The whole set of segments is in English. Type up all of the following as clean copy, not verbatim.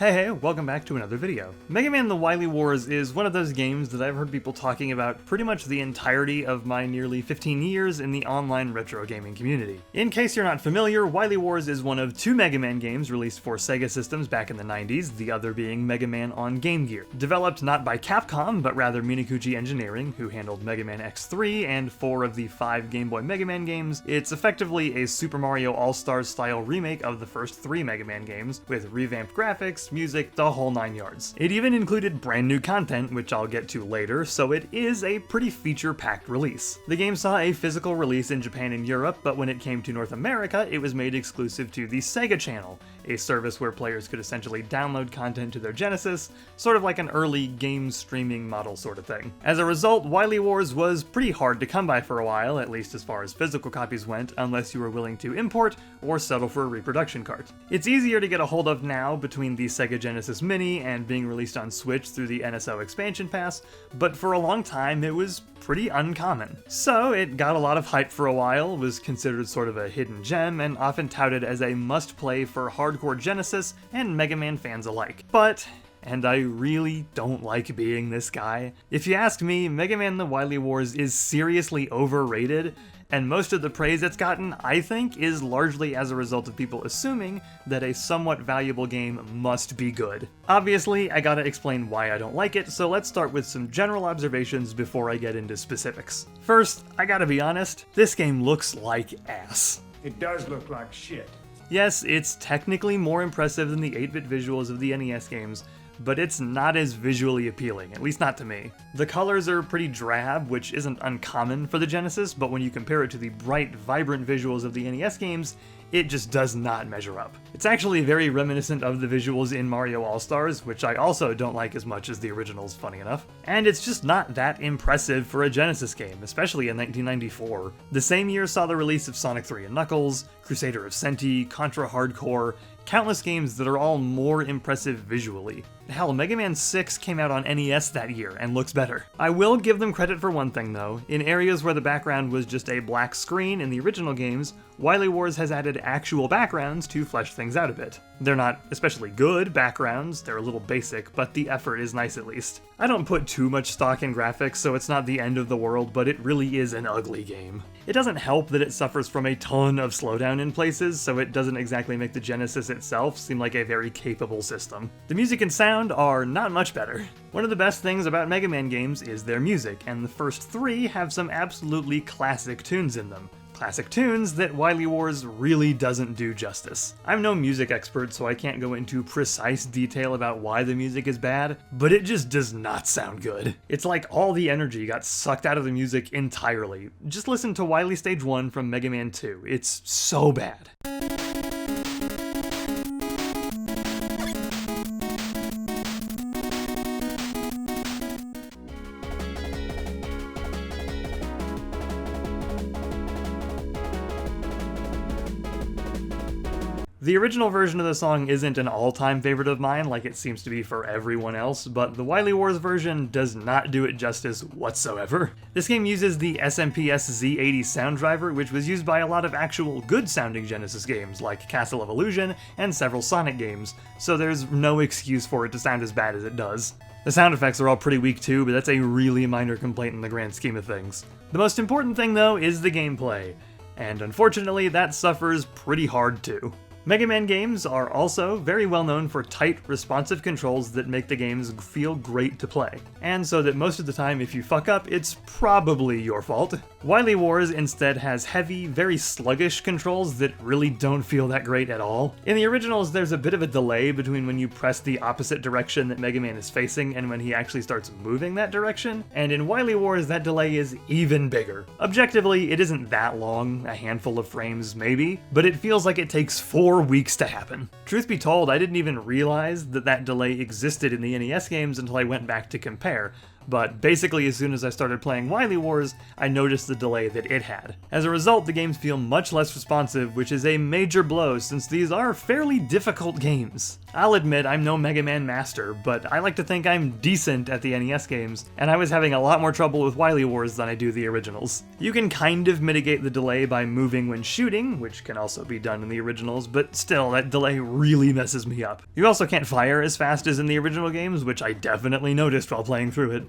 Hey, welcome back to another video. Mega Man: The Wily Wars is one of those games that I've heard people talking about pretty much the entirety of my nearly 15 years in the online retro gaming community. In case you're not familiar, Wily Wars is one of two Mega Man games released for SEGA systems back in the 90s, the other being Mega Man on Game Gear. Developed not by Capcom, but rather Minikuchi Engineering, who handled Mega Man X3 and 4 of the 5 Game Boy Mega Man games, it's effectively a Super Mario All-Stars style remake of the first 3 Mega Man games, with revamped graphics, music, the whole 9 yards. It even included brand new content, which I'll get to later, so it is a pretty feature-packed release. The game saw a physical release in Japan and Europe, but when it came to North America, it was made exclusive to the SEGA channel, a service where players could essentially download content to their Genesis, sort of like an early game streaming model sort of thing. As a result, Wily Wars was pretty hard to come by for a while, at least as far as physical copies went, unless you were willing to import or settle for a reproduction cart. It's easier to get a hold of now between the SEGA Genesis Mini and being released on Switch through the NSO expansion pass, but for a long time it was pretty uncommon. So it got a lot of hype for a while, was considered sort of a hidden gem, and often touted as a must-play for hardcore Genesis and Mega Man fans alike. But, and I really don't like being this guy, if you ask me, Mega Man: The Wily Wars is seriously overrated, and most of the praise it's gotten, I think, is largely as a result of people assuming that a somewhat valuable game must be good. Obviously, I gotta explain why I don't like it, so let's start with some general observations before I get into specifics. First, I gotta be honest, this game looks like ass. It does look like shit. Yes, it's technically more impressive than the 8-bit visuals of the NES games, but it's not as visually appealing, at least not to me. The colors are pretty drab, which isn't uncommon for the Genesis, but when you compare it to the bright, vibrant visuals of the NES games, it just does not measure up. It's actually very reminiscent of the visuals in Mario All-Stars, which I also don't like as much as the originals, funny enough. And it's just not that impressive for a Genesis game, especially in 1994. The same year saw the release of Sonic 3 and Knuckles, Crusader of Senti, Contra Hard Corps, countless games that are all more impressive visually. Hell, Mega Man 6 came out on NES that year and looks better. I will give them credit for one thing though. In areas where the background was just a black screen in the original games, Wily Wars has added actual backgrounds to flesh things out a bit. They're not especially good backgrounds, they're a little basic, but the effort is nice at least. I don't put too much stock in graphics, so it's not the end of the world, but it really is an ugly game. It doesn't help that it suffers from a ton of slowdown in places, so it doesn't exactly make the Genesis itself seem like a very capable system. The music and sound are not much better. One of the best things about Mega Man games is their music, and the first 3 have some absolutely classic tunes in them. Classic tunes that Wily Wars really doesn't do justice. I'm no music expert, so I can't go into precise detail about why the music is bad, but it just does not sound good. It's like all the energy got sucked out of the music entirely. Just listen to Wily Stage 1 from Mega Man 2. It's so bad. The original version of the song isn't an all-time favorite of mine like it seems to be for everyone else, but the Wily Wars version does not do it justice whatsoever. This game uses the SMPS Z80 sound driver, which was used by a lot of actual good-sounding Genesis games like Castle of Illusion and several Sonic games, so there's no excuse for it to sound as bad as it does. The sound effects are all pretty weak too, but that's a really minor complaint in the grand scheme of things. The most important thing though is the gameplay, and unfortunately that suffers pretty hard too. Mega Man games are also very well known for tight, responsive controls that make the games feel great to play, and so that most of the time if you fuck up, it's probably your fault. Wily Wars instead has heavy, very sluggish controls that really don't feel that great at all. In the originals, there's a bit of a delay between when you press the opposite direction that Mega Man is facing and when he actually starts moving that direction, and in Wily Wars that delay is even bigger. Objectively, it isn't that long, a handful of frames maybe, but it feels like it takes 4 weeks to happen. Truth be told, I didn't even realize that that delay existed in the NES games until I went back to compare. but basically as soon as I started playing Wily Wars, I noticed the delay that it had. As a result, the games feel much less responsive, which is a major blow since these are fairly difficult games. I'll admit I'm no Mega Man master, but I like to think I'm decent at the NES games, and I was having a lot more trouble with Wily Wars than I do the originals. You can kind of mitigate the delay by moving when shooting, which can also be done in the originals, but still, that delay really messes me up. You also can't fire as fast as in the original games, which I definitely noticed while playing through it.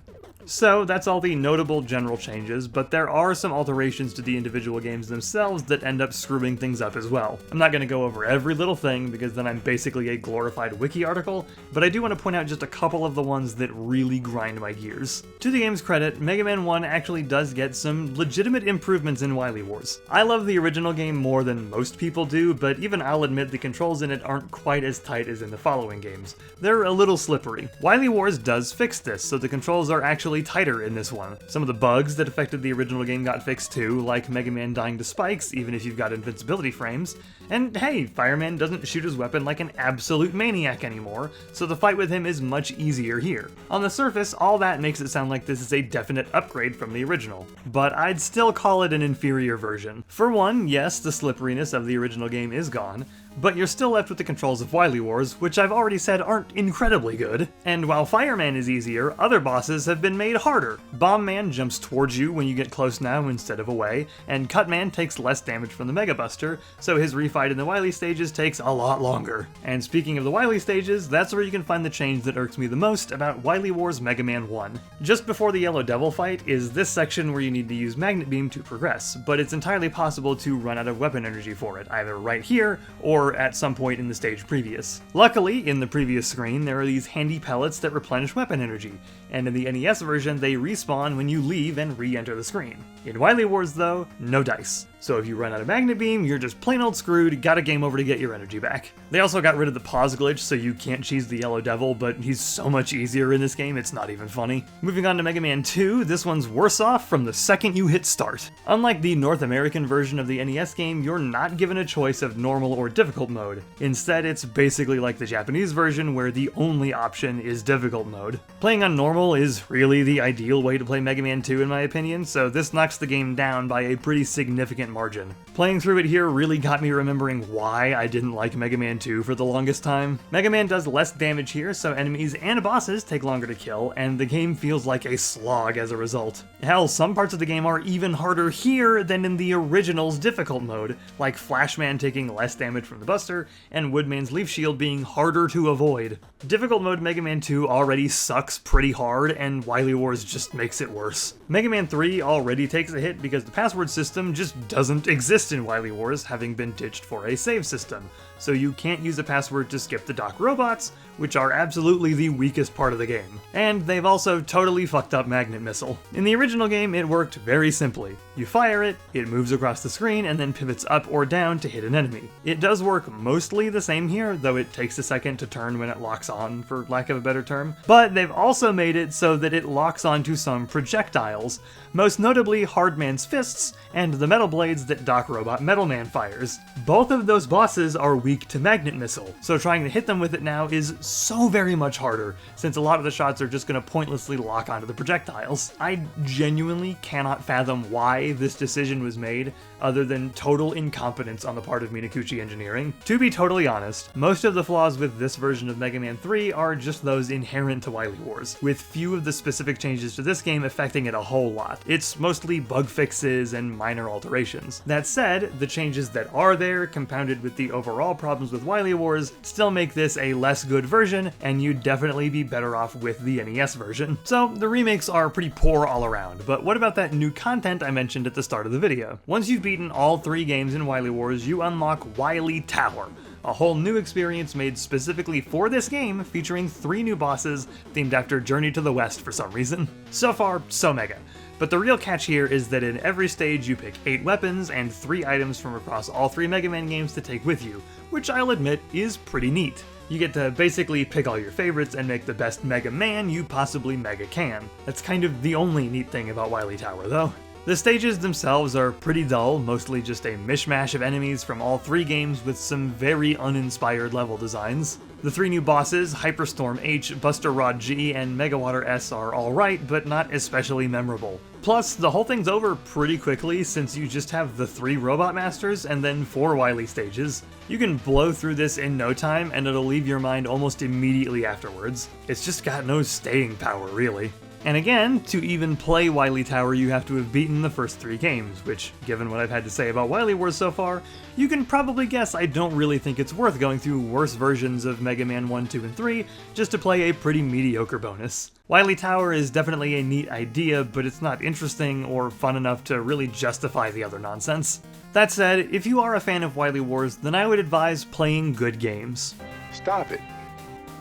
So that's all the notable general changes, but there are some alterations to the individual games themselves that end up screwing things up as well. I'm not going to go over every little thing because then I'm basically a glorified wiki article, but I do want to point out just a couple of the ones that really grind my gears. To the game's credit, Mega Man 1 actually does get some legitimate improvements in Wily Wars. I love the original game more than most people do, but even I'll admit the controls in it aren't quite as tight as in the following games. They're a little slippery. Wily Wars does fix this, so the controls are actually tighter in this one. Some of the bugs that affected the original game got fixed too, like Mega Man dying to spikes even if you've got invincibility frames, and hey, Fireman doesn't shoot his weapon like an absolute maniac anymore, so the fight with him is much easier here. On the surface, all that makes it sound like this is a definite upgrade from the original, but I'd still call it an inferior version. For one, yes, the slipperiness of the original game is gone, but you're still left with the controls of Wily Wars, which I've already said aren't incredibly good. And while Fireman is easier, other bosses have been made harder. Bomb Man jumps towards you when you get close now instead of away, and Cut Man takes less damage from the Mega Buster, so his refight in the Wily stages takes a lot longer. And speaking of the Wily stages, that's where you can find the change that irks me the most about Wily Wars Mega Man 1. Just before the Yellow Devil fight is this section where you need to use Magnet Beam to progress, but it's entirely possible to run out of weapon energy for it, either right here or at some point in the stage previous. Luckily, in the previous screen, there are these handy pellets that replenish weapon energy, and in the NES version, they respawn when you leave and re-enter the screen. In Wily Wars, though, no dice. So if you run out of Magnet Beam, you're just plain old screwed, gotta game over to get your energy back. They also got rid of the pause glitch, so you can't cheese the Yellow Devil, but he's so much easier in this game, it's not even funny. Moving on to Mega Man 2, this one's worse off from the second you hit start. Unlike the North American version of the NES game, you're not given a choice of normal or difficult mode. Instead, it's basically like the Japanese version, where the only option is difficult mode. Playing on normal is really the ideal way to play Mega Man 2 in my opinion, so this knocks the game down by a pretty significant margin. Playing through it here really got me remembering why I didn't like Mega Man 2 for the longest time. Mega Man does less damage here, so enemies and bosses take longer to kill, and the game feels like a slog as a result. Hell, some parts of the game are even harder here than in the original's difficult mode, like Flashman taking less damage from the Buster, and Woodman's Leaf Shield being harder to avoid. Difficult mode Mega Man 2 already sucks pretty hard, and Wily Wars just makes it worse. Mega Man 3 already takes a hit because the password system just doesn't exist in Wily Wars, having been ditched for a save system, so you can't use a password to skip the Doc Robots, which are absolutely the weakest part of the game. And they've also totally fucked up Magnet Missile. In the original game, it worked very simply. You fire it, it moves across the screen, and then pivots up or down to hit an enemy. It does work mostly the same here, though it takes a second to turn when it locks on, for lack of a better term. But they've also made it so that it locks onto some projectiles, most notably Hardman's fists and the metal blades that Doc Robot Metal Man fires. Both of those bosses are weak to Magnet Missile, so trying to hit them with it now is so very much harder, since a lot of the shots are just going to pointlessly lock onto the projectiles. I genuinely cannot fathom why this decision was made, other than total incompetence on the part of Minakuchi Engineering. To be totally honest, most of the flaws with this version of Mega Man 3 are just those inherent to Wily Wars, with few of the specific changes to this game affecting it a whole lot. It's mostly bug fixes and minor alterations. That said, the changes that are there, compounded with the overall problems with Wily Wars, still make this a less good version, and you'd definitely be better off with the NES version. So the remakes are pretty poor all around, but what about that new content I mentioned at the start of the video? Once you've beaten all 3 games in Wily Wars, you unlock Wily Tower, a whole new experience made specifically for this game, featuring 3 new bosses themed after Journey to the West for some reason. So far, so mega. But the real catch here is that in every stage you pick 8 weapons and 3 items from across all 3 Mega Man games to take with you, which I'll admit is pretty neat. You get to basically pick all your favorites and make the best Mega Man you possibly mega can. That's kind of the only neat thing about Wily Tower though. The stages themselves are pretty dull, mostly just a mishmash of enemies from all three games with some very uninspired level designs. The three new bosses, Hyperstorm H, Buster Rod G, and Megawater S are alright, but not especially memorable. Plus, the whole thing's over pretty quickly since you just have the 3 Robot Masters and then 4 Wily stages. You can blow through this in no time and it'll leave your mind almost immediately afterwards. It's just got no staying power, really. And again, to even play Wily Tower you have to have beaten the first 3 games, which, given what I've had to say about Wily Wars so far, you can probably guess I don't really think it's worth going through worse versions of Mega Man 1, 2, and 3 just to play a pretty mediocre bonus. Wily Tower is definitely a neat idea, but it's not interesting or fun enough to really justify the other nonsense. That said, if you are a fan of Wily Wars, then I would advise playing good games. Stop it.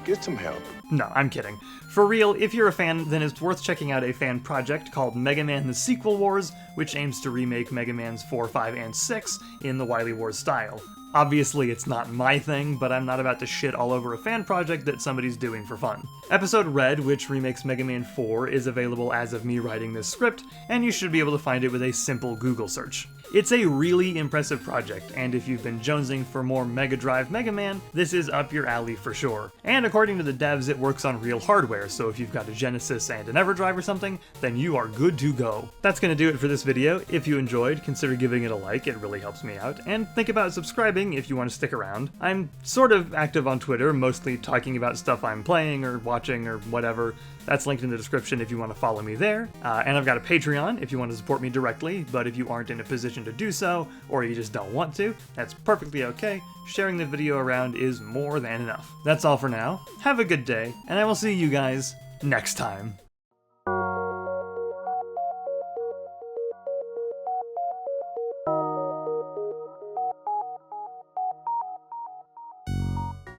Get some help. No, I'm kidding. For real, if you're a fan, then it's worth checking out a fan project called Mega Man The Sequel Wars, which aims to remake Mega Man's 4, 5, and 6 in the Wily Wars style. Obviously, it's not my thing, but I'm not about to shit all over a fan project that somebody's doing for fun. Episode Red, which remakes Mega Man 4, is available as of me writing this script, and you should be able to find it with a simple Google search. It's a really impressive project, and if you've been jonesing for more Mega Drive Mega Man, this is up your alley for sure. And according to the devs, it works on real hardware, so if you've got a Genesis and an EverDrive or something, then you are good to go. That's gonna do it for this video. If you enjoyed, consider giving it a like, it really helps me out, and think about subscribing if you want to stick around. I'm sort of active on Twitter, mostly talking about stuff I'm playing or watching or whatever. That's linked in the description if you want to follow me there. And I've got a Patreon if you want to support me directly, but if you aren't in a position to do so, or you just don't want to, that's perfectly okay. Sharing the video around is more than enough. That's all for now. Have a good day, and I will see you guys next time.